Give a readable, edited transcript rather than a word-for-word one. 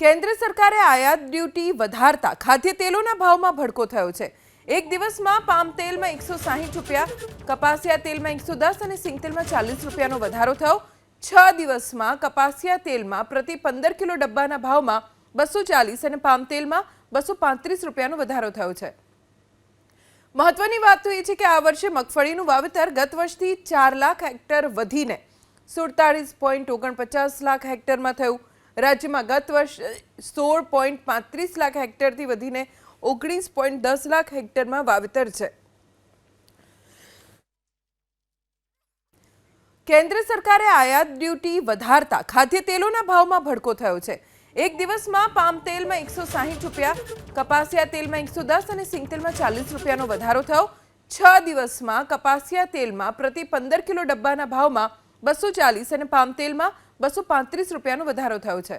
કેન્દ્ર સરકારે આયાત ડ્યુટી વધારતા ખાદ્ય તેલોના ભાવમાં ભડકો થયો છે। એક દિવસમાં પામ તેલમાં 160 રૂપિયા, કપાસિયા તેલમાં 110 અને સિંગ તેલમાં 40 રૂપિયાનો વધારો થયો। 6 દિવસમાં કપાસિયા તેલમાં પ્રતિ 15 કિલો ડબ્બાના ભાવમાં 240 અને પામ તેલમાં 235 રૂપિયાનો વધારો થયો છે। મહત્વની વાત તો એ છે કે આ વર્ષે મગફળીનું વાવેતર ગત વર્ષથી 4 લાખ હેક્ટર વધીને 47.49 લાખ હેક્ટરમાં થયું। રાજ્યમાં ગત વર્ષે 16.35 લાખ હેક્ટરથી વધીને 19.10 લાખ હેક્ટરમાં વાવેતર છે। કેન્દ્ર સરકારે આયાત ડ્યુટી વધારતા ખાદ્ય તેલોના ભાવમાં ભડકો થયો છે। એક દિવસમાં પામ તેલમાં 160 રૂપિયા, કપાસિયા તેલમાં 110 અને સિંગ તેલમાં 40 રૂપિયાનો વધારો થયો। 6 દિવસમાં કપાસિયા તેલમાં પ્રતિ 15 કિલો ડબ્બાના ભાવમાં 240 અને પામ તેલમાં 235 રૂપિયાનો વધારો થયો છે।